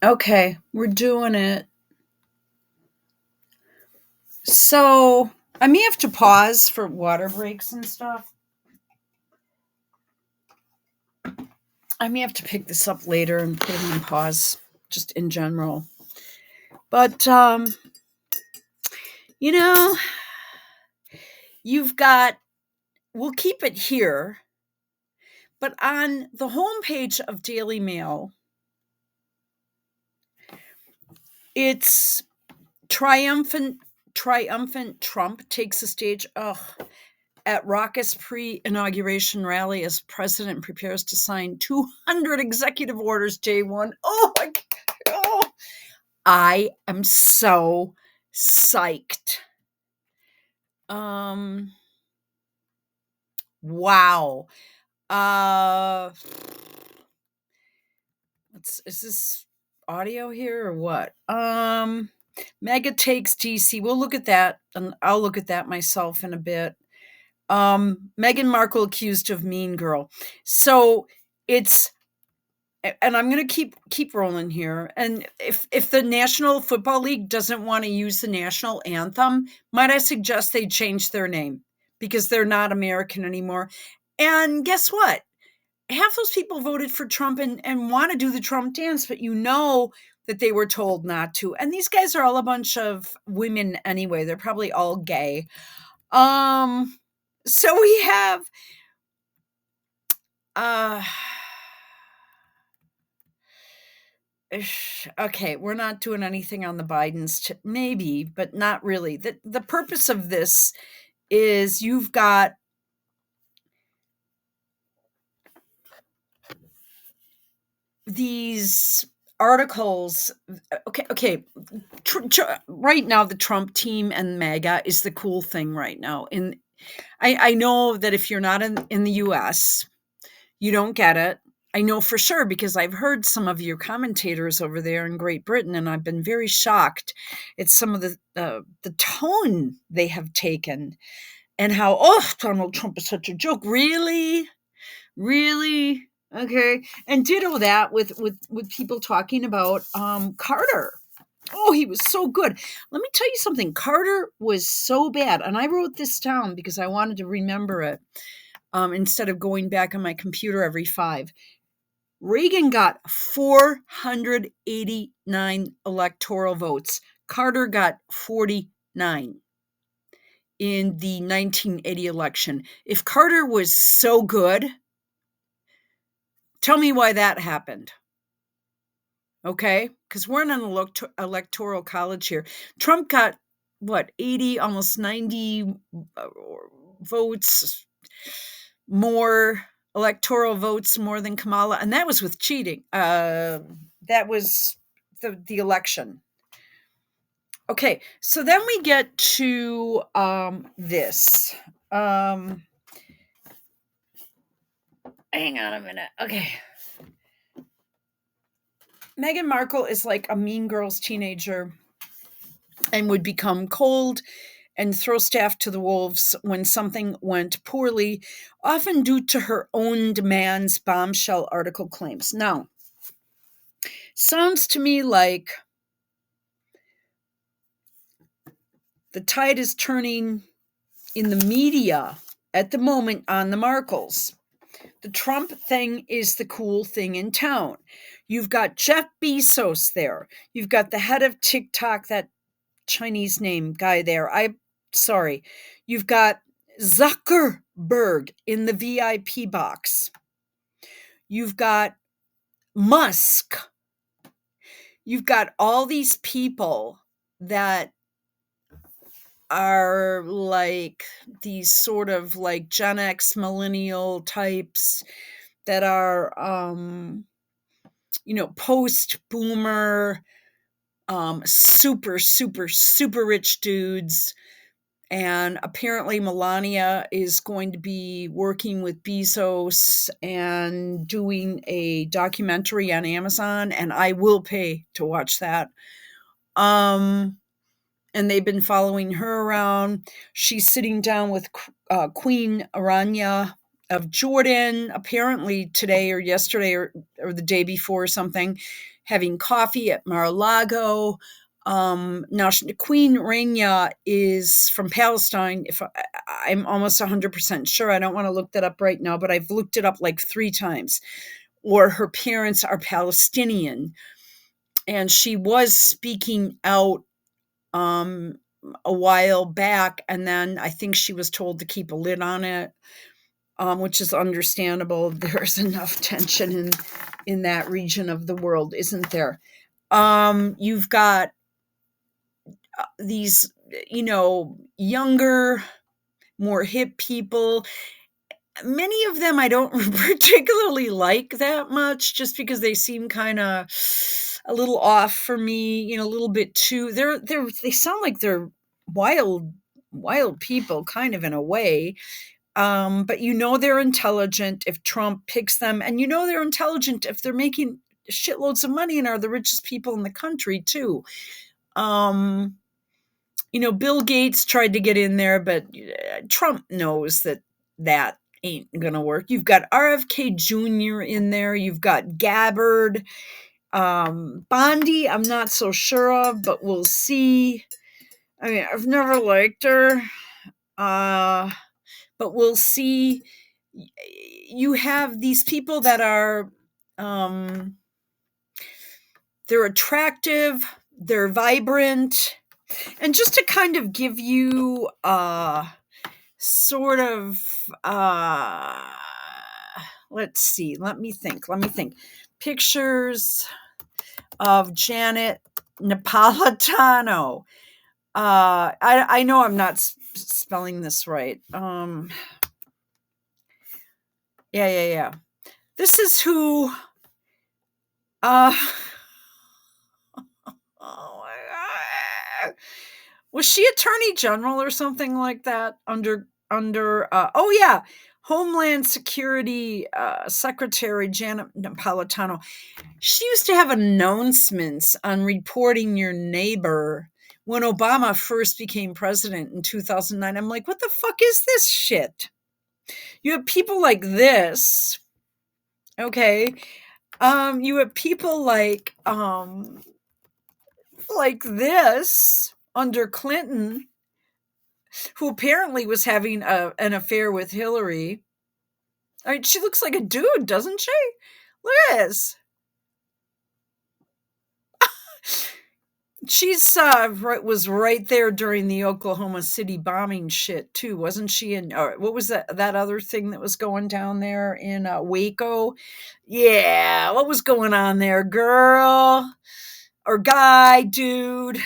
Okay, we're doing it. So I may have to pause for water breaks and stuff. I may have to pick this up later and put it on pause, just in general. But you know, you've got. We'll keep it here, but on the homepage of Daily Mail, it's triumphant Trump takes the stage. Ugh, at raucous pre-inauguration rally as president prepares to sign 200 executive orders day one. Oh my God. Oh, I am so psyched. Um, wow. Uh, is this audio here or what? MEGA takes DC. We'll look at that, and I'll look at that myself in a bit. Meghan Markle accused of mean girl. So it's, and I'm going to keep rolling here. And if the National Football League doesn't want to use the national anthem, might I suggest they change their name because they're not American anymore. And guess what? Half those people voted for Trump and want to do the Trump dance, but you know that they were told not to. And these guys are all a bunch of women anyway. They're probably all gay. So we have uh okay, we're not doing anything on the Bidens, maybe, but not really. The purpose of this is you've got these articles. Okay. Right now, the Trump team and MAGA is the cool thing right now. And I know that if you're not in the US, you don't get it. I know for sure because I've heard some of your commentators over there in Great Britain, and I've been very shocked at some of the tone they have taken and how, oh, Donald Trump is such a joke. Really? Really? Okay. And ditto that with people talking about Carter. Oh, he was so good. Let me tell you something. Carter was so bad. And I wrote this down because I wanted to remember it instead of going back on my computer every 5. Reagan got 489 electoral votes. Carter got 49 in the 1980 election. If Carter was so good, tell me why that happened. Okay? Because we're in an electoral college here. Trump got, what, 80, almost 90 votes more, electoral votes more than Kamala, and that was with cheating. That was the election. Okay, so then we get to this. Hang on a minute. Okay. Meghan Markle is like a mean girl's teenager and would become cold and throw staff to the wolves when something went poorly, often due to her own demands, bombshell article claims. Now, sounds to me like the tide is turning in the media at the moment on the Markles. The Trump thing is the cool thing in town. You've got Jeff Bezos there. You've got the head of TikTok, that Chinese name guy there. Sorry. You've got Zuckerberg in the VIP box. You've got Musk. You've got all these people that are like these sort of like Gen X millennial types that are post boomer, super rich dudes. And apparently Melania is going to be working with Bezos and doing a documentary on Amazon, and I will pay to watch that. And they've been following her around. She's sitting down with Queen Aranya of Jordan, apparently today or yesterday or the day before or something. having coffee at Mar-a-Lago. Now, Queen Rania is from Palestine. I'm almost 100% sure. I don't want to look that up right now, but I've looked it up like 3 times. Or her parents are Palestinian. And she was speaking out a while back, and then I think she was told to keep a lid on it, which is understandable. There's enough tension in that region of the world, isn't there? You've got these, younger, more hip people. Many of them I don't particularly like that much, just because they seem kind of a little off for me, a little bit too. They sound like they're wild, wild people, kind of in a way. But they're intelligent if Trump picks them, and they're intelligent if they're making shitloads of money and are the richest people in the country too. Bill Gates tried to get in there, but Trump knows that ain't gonna work. You've got RFK Jr. in there. You've got Gabbard. Bondi, I'm not so sure of, but we'll see. I mean, I've never liked her. But we'll see. You have these people that are, they're attractive, they're vibrant. And just to kind of give you sort of, let's see, let me think. Pictures of Janet Napolitano. I know I'm not spelling this right. Yeah. This is who, oh my God. Was she Attorney General or something like that under Homeland Security Secretary Janet Napolitano. She used to have announcements on reporting your neighbor when Obama first became president in 2009. I'm like, what the fuck is this shit? You have people like this, okay? You have people like this under Clinton, who apparently was having an affair with Hillary. I mean, she looks like a dude, doesn't she? Look at this. She's was right there during the Oklahoma City bombing shit too, wasn't she? And what was that other thing that was going down there in Waco? Yeah, what was going on there, girl or guy, dude?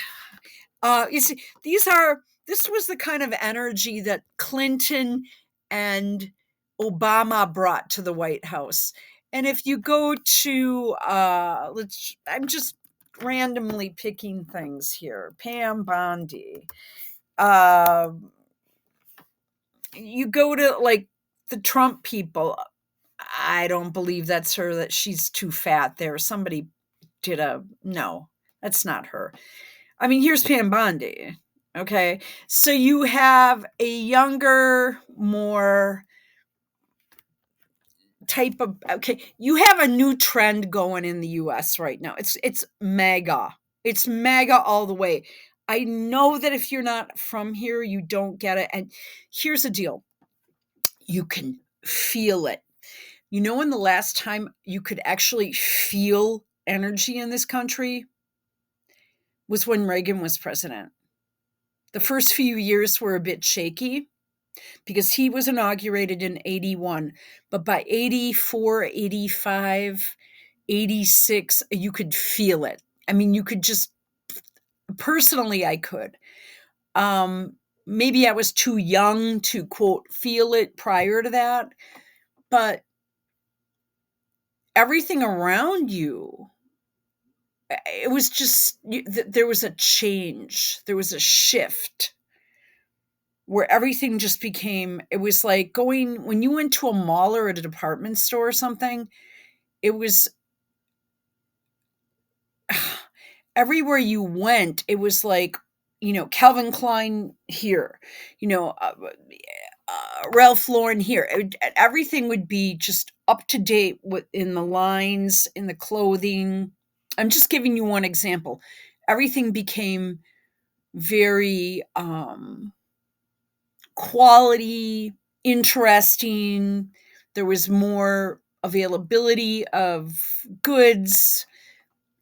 You see, this was the kind of energy that Clinton and Obama brought to the White House. And if you go to, I'm just randomly picking things here. Pam Bondi. You go to like the Trump people. I don't believe that's her, that she's too fat there. Somebody no, that's not her. I mean, here's Pam Bondi. Okay. So you have a younger, more type of, you have a new trend going in the US right now. It's MAGA. It's MAGA all the way. I know that if you're not from here, you don't get it. And here's the deal. You can feel it. When the last time you could actually feel energy in this country was when Reagan was president. The first few years were a bit shaky because he was inaugurated in 81. But by 84, 85, 86, you could feel it. I mean, you could just, personally, I could. Maybe I was too young to, quote, feel it prior to that. But everything around you, it was just, there was a change. There was a shift where everything just became, it was like when you went to a mall or at a department store or something, it was everywhere you went, it was like, Calvin Klein here, Ralph Lauren here. Everything would be just up to date in the lines, in the clothing. I'm just giving you one example. Everything became very quality, interesting. There was more availability of goods.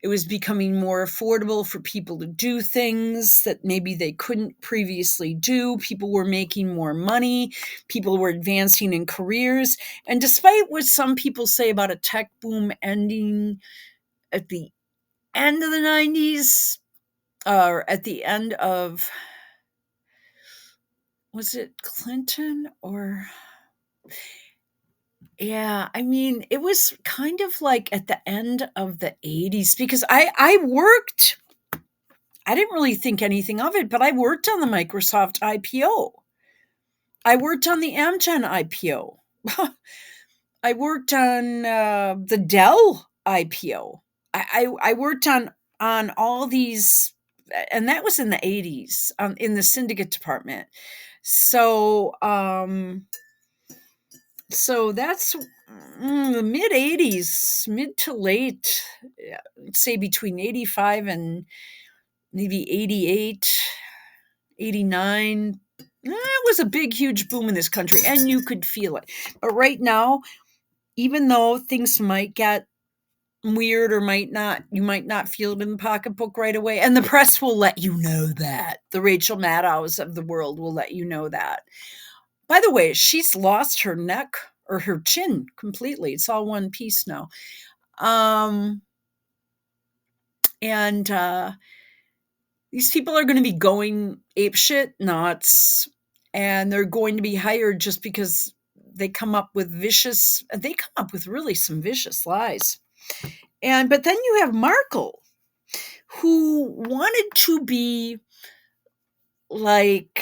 It was becoming more affordable for people to do things that maybe they couldn't previously do. People were making more money. People were advancing in careers. And despite what some people say about a tech boom ending at the end of the 90s, or at the end of, was it Clinton or yeah, I mean, it was kind of like at the end of the 80s because I worked, I didn't really think anything of it, but I worked on the Microsoft IPO. I worked on the Amgen IPO. I worked on the Dell IPO. I worked on all these, and that was in the 80s, in the syndicate department. So so that's the mid 80s, mid to late, say between 85 and maybe 88, 89. It was a big, huge boom in this country, and you could feel it. But right now, even though things might get weird or might not, you might not feel it in the pocketbook right away. And the press will let you know that. The Rachel Maddows of the world will let you know that. By the way, she's lost her neck or her chin completely. It's all one piece now. Um, and these people are going to be going apeshit nuts, and they're going to be hired just because they come up with really some vicious lies. But then you have Markle, who wanted to be like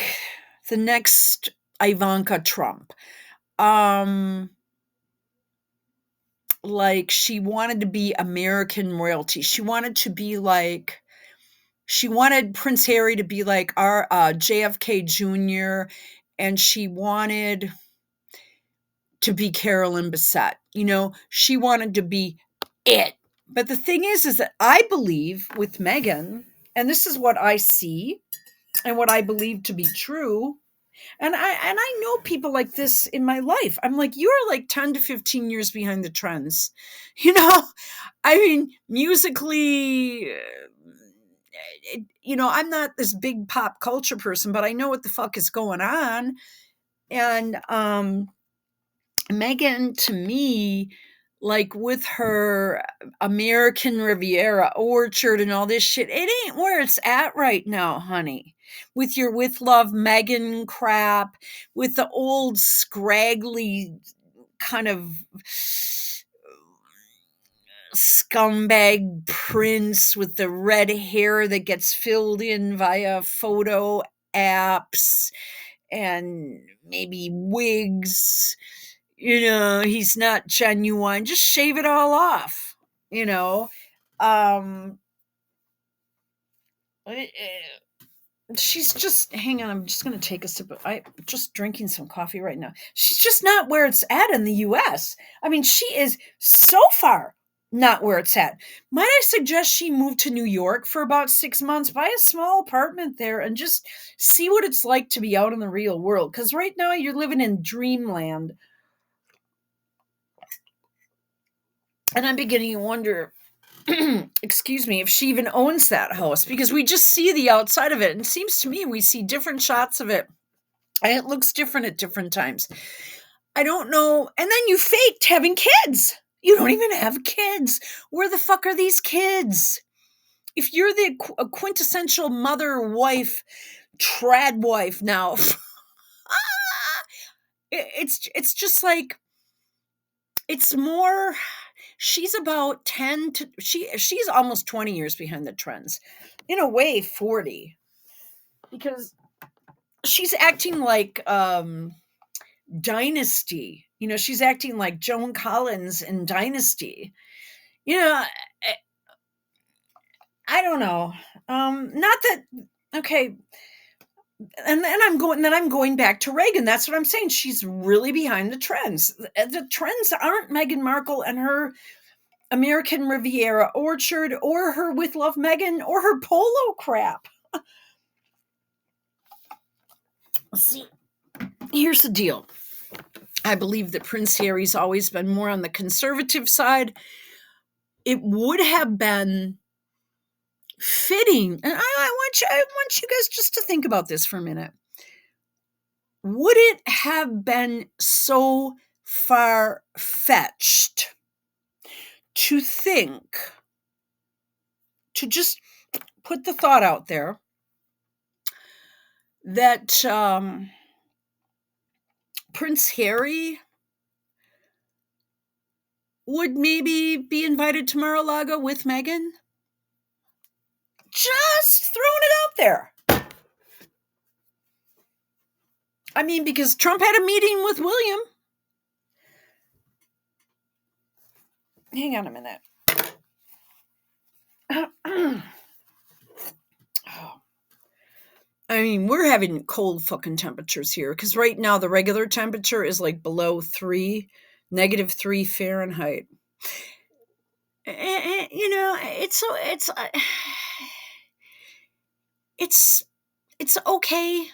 the next Ivanka Trump. Like she wanted to be American royalty. She wanted Prince Harry to be like our JFK Jr., and she wanted to be Carolyn Bessette. She wanted to be it. But the thing is that I believe with Meghan, and this is what I see and what I believe to be true. And I know people like this in my life. I'm like, you're like 10 to 15 years behind the trends. I mean, musically, I'm not this big pop culture person, but I know what the fuck is going on. And Meghan, to me, like with her American Riviera Orchard and all this shit, it ain't where it's at right now, honey. With your With Love Meghan crap, with the old scraggly kind of scumbag prince with the red hair that gets filled in via photo apps and maybe wigs. He's not genuine. Just shave it all off. Um, she's just, hang on, I'm just going to take a sip. I'm just drinking some coffee right now. She's just not where it's at in the US. I mean, she is so far not where it's at. Might I suggest she move to New York for about 6 months, buy a small apartment there, and just see what it's like to be out in the real world? Because right now you're living in dreamland. And I'm beginning to wonder, excuse me, if she even owns that house, because we just see the outside of it. And it seems to me we see different shots of it. And it looks different at different times. I don't know. And then you faked having kids. You don't even have kids. Where the fuck are these kids? If you're the quintessential mother, wife, trad wife now, it's just like, it's more, she's about 10 to, she's almost 20 years behind the trends. In a way, 40. Because she's acting like Dynasty. She's acting like Joan Collins in Dynasty. I don't know. Not that, okay. And then I'm going back to Reagan. That's what I'm saying. She's really behind the trends. The trends aren't Meghan Markle and her American Riviera Orchard, or her With Love Meghan, or her polo crap. See, here's the deal. I believe that Prince Harry's always been more on the conservative side. It would have been fitting, and I want you guys just to think about this for a minute. Would it have been so far-fetched to think, to just put the thought out there, that Prince Harry would maybe be invited to Mar-a-Lago with Meghan? Just throwing it out there. I mean, because Trump had a meeting with William. Hang on a minute. I mean, we're having cold fucking temperatures here, because right now the regular temperature is like below -3 Fahrenheit. You know, it's okay.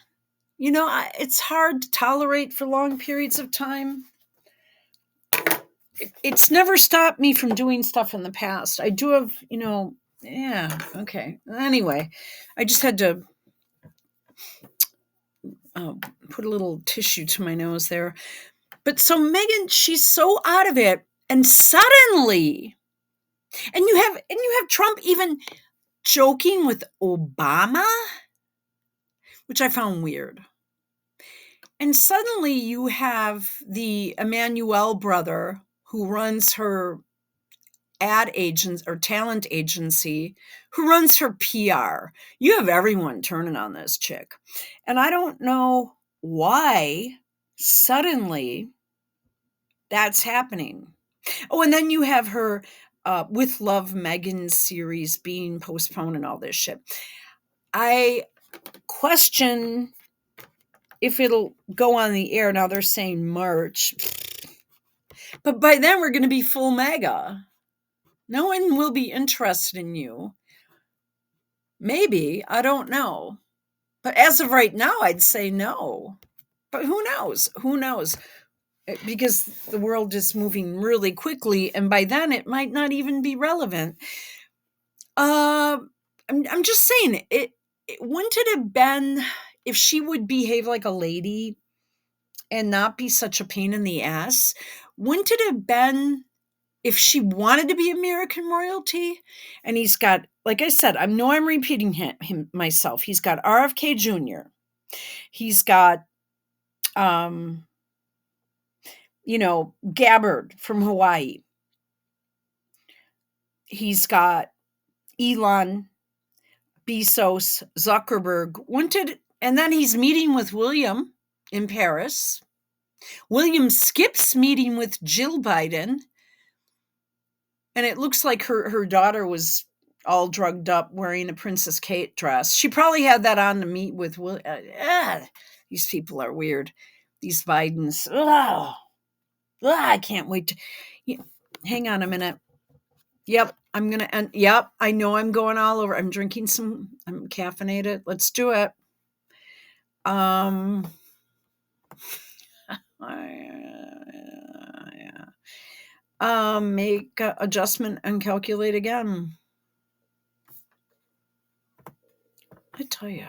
You know, it's hard to tolerate for long periods of time. It's never stopped me from doing stuff in the past. I do have, yeah, okay. Anyway, I just had to put a little tissue to my nose there. But so Meghan, she's so out of it, and suddenly, and you have Trump even joking with Obama, which I found weird. And suddenly you have the Emmanuel brother, who runs her ad agent or talent agency, who runs her PR. You have everyone turning on this chick. And I don't know why suddenly that's happening. Oh, and then you have her With Love Meghan series being postponed and all this shit. I question if it'll go on the air. Now they're saying March. But by then we're going to be full MAGA. No one will be interested in you. Maybe, I don't know. But as of right now, I'd say no. But who knows? Who knows? Because the world is moving really quickly, and by then it might not even be relevant. I'm just saying, it wouldn't it have been, if she would behave like a lady and not be such a pain in the ass, wouldn't it have been if she wanted to be American royalty? And he's got, like I said, I know I'm repeating him myself. He's got RFK Jr. He's got, Gabbard from Hawaii. He's got Elon, Bezos, Zuckerberg. And then he's meeting with William in Paris. William skips meeting with Jill Biden. And it looks like her daughter was all drugged up wearing a Princess Kate dress. She probably had that on to meet with Will. These people are weird. These Bidens. I can't wait to. Hang on a minute. Yep, I'm going to end. Yep, I know I'm going all over. I'm drinking I'm caffeinated. Let's do it. Make adjustment and calculate again. I tell you,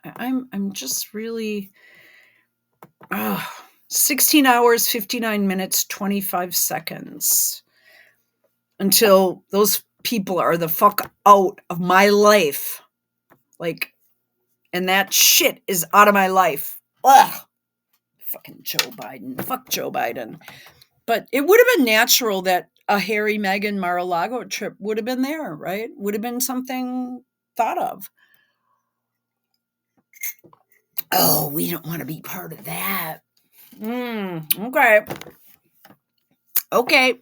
I'm just really 16 hours, 59 minutes, 25 seconds until those people are the fuck out of my life. And that shit is out of my life. Ugh. Fucking Joe Biden. Fuck Joe Biden. But it would have been natural that a Harry, Meghan, Mar-a-Lago trip would have been there, right? Would have been something thought of. Oh, we don't want to be part of that. Okay.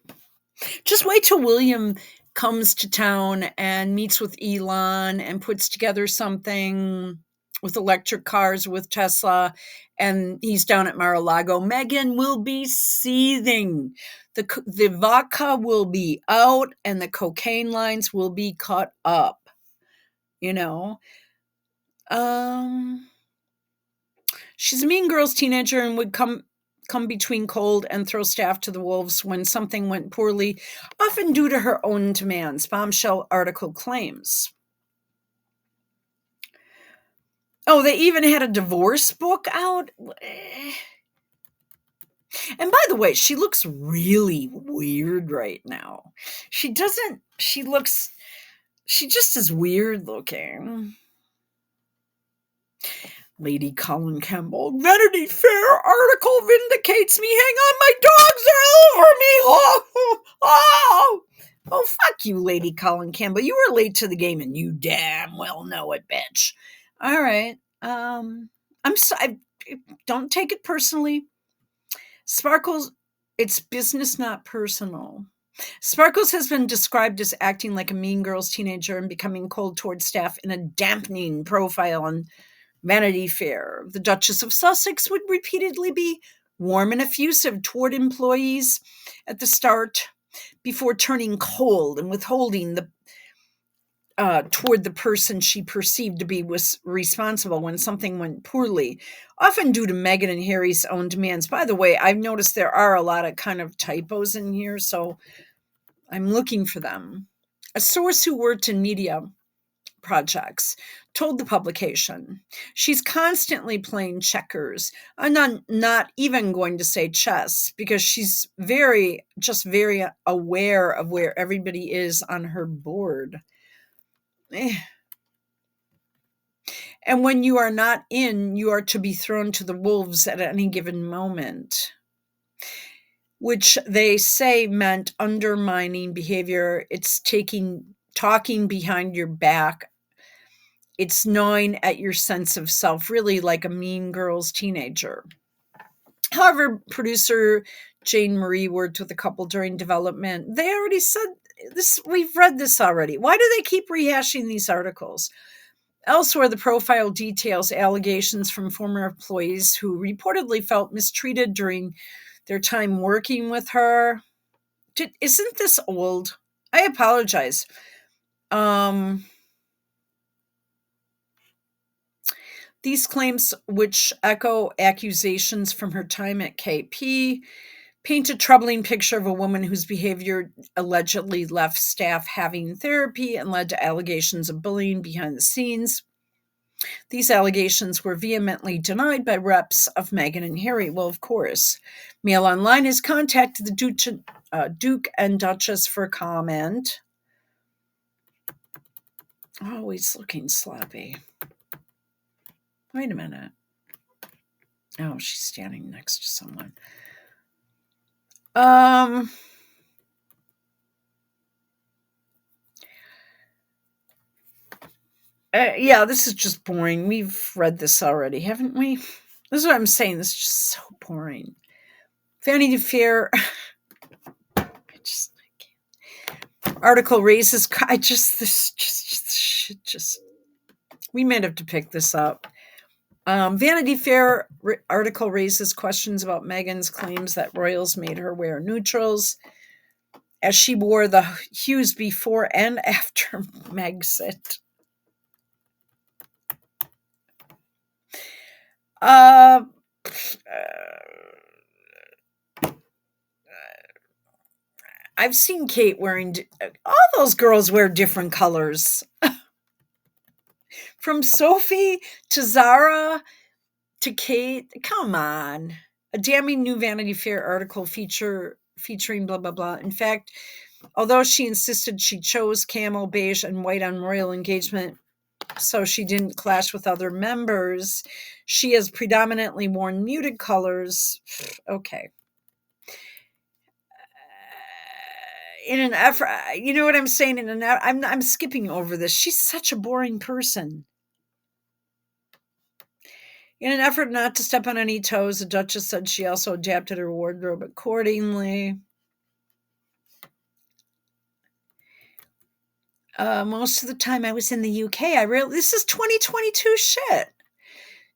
Just wait till William comes to town and meets with Elon and puts together something with electric cars with Tesla, and he's down at Mar-a-Lago. Meghan will be seething. The vodka will be out and the cocaine lines will be cut up, you know. Um, she's a mean girls teenager and would come between cold and throw staff to the wolves when something went poorly, often due to her own demands, bombshell article claims. Oh, they even had a divorce book out. And by the way, she looks really weird right now. She doesn't, she just is weird looking. Lady Colin Campbell, Vanity Fair article vindicates me. Hang on, my dogs are all over me. Oh, fuck you, Lady Colin Campbell. You were late to the game and you damn well know it, bitch. All right. I'm sorry. Don't take it personally. Sparkles, it's business, not personal. Sparkles has been described as acting like a mean girls teenager and becoming cold towards staff in a dampening profile on Vanity Fair. The Duchess of Sussex would repeatedly be warm and effusive toward employees at the start before turning cold and withholding toward the person she perceived to be was responsible when something went poorly, often due to Meghan and Harry's own demands. By the way, I've noticed there are a lot of kind of typos in here, so I'm looking for them. A source who worked in media projects told the publication she's constantly playing checkers. I'm not even going to say chess because she's very aware of where everybody is on her board. And when you are not in, you are to be thrown to the wolves at any given moment, which they say meant undermining behavior. It's talking behind your back. It's gnawing at your sense of self, really like a mean girls teenager. However, producer Jane Marie worked with the couple during development. They already said this. We've read this already. Why do they keep rehashing these articles? Elsewhere, the profile details allegations from former employees who reportedly felt mistreated during their time working with her. Isn't this old? I apologize. These claims, which echo accusations from her time at KP, paint a troubling picture of a woman whose behavior allegedly left staff having therapy and led to allegations of bullying behind the scenes. These allegations were vehemently denied by reps of Meghan and Harry. Well, of course. Mail Online has contacted the Duke and Duchess for comment. Oh, he's looking sloppy. Wait a minute. Oh, she's standing next to someone. Yeah, this is just boring. We've read this already, haven't we? This is what I'm saying. This is just so boring. Vanity Fair. Article raises. We might have to pick this up. Vanity Fair article raises questions about Meghan's claims that royals made her wear neutrals as she wore the hues before and after Megxit. I've seen Kate wearing, all those girls wear different colors. From Sophie to Zara to Kate. Come on. A damning new Vanity Fair article featuring blah, blah, blah. In fact, although she insisted she chose camel, beige, and white on royal engagement so she didn't clash with other members, she has predominantly worn muted colors. Okay. In an effort, you know what I'm saying? I'm skipping over this. She's such a boring person. In an effort not to step on any toes, the Duchess said she also adapted her wardrobe accordingly. Most of the time I was in the UK, this is 2022 shit.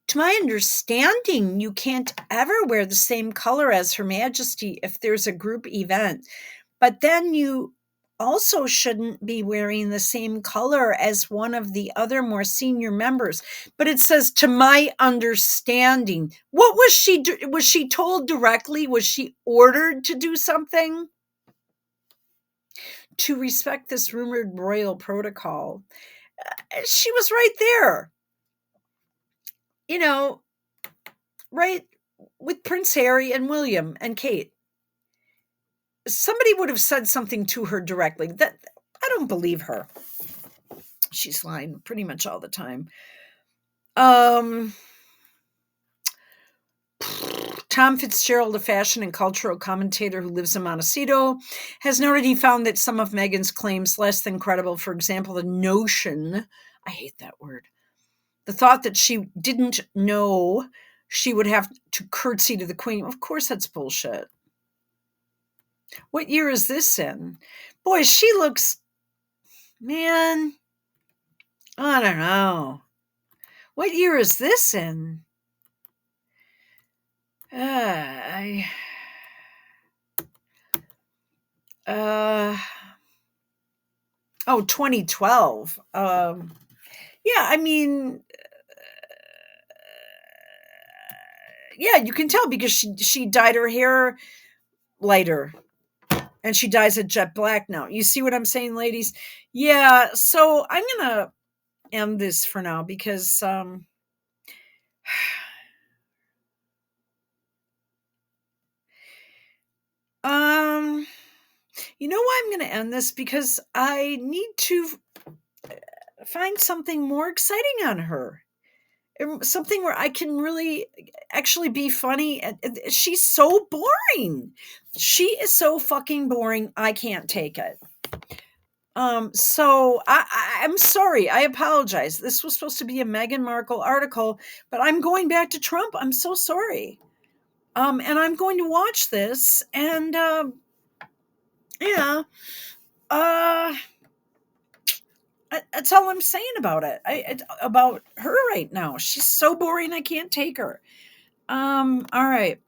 To my understanding, you can't ever wear the same color as Her Majesty if there's a group event. But then you also shouldn't be wearing the same color as one of the other more senior members. But it says, to my understanding. What was she? Was she told directly? Was she ordered to do something? To respect this rumored royal protocol. She was right there. You know, right with Prince Harry and William and Kate. Somebody would have said something to her directly. That I don't believe her. She's lying pretty much all the time. Tom Fitzgerald, a fashion and cultural commentator who lives in Montecito, has noted he found that some of Meghan's claims less than credible. For example, the notion, I hate that word, the thought that she didn't know she would have to curtsy to the Queen. Of course, that's bullshit. What year is this in? Boy, she looks, man, I don't know. What year is this in? I oh, 2012. Yeah, I mean, yeah, you can tell because she dyed her hair lighter, and she dyes it jet black now. You see what I'm saying, ladies? Yeah. So I'm gonna end this for now because you know why I'm going to end this? Because I need to find something more exciting on her. Something where I can really actually be funny. She's so boring. She is so fucking boring. I can't take it. So I'm sorry. I apologize. This was supposed to be a Meghan Markle article, but I'm going back to Trump. I'm so sorry. And I'm going to watch this and, yeah, that's all I'm saying about it. About her right now. She's so boring. I can't take her. All right.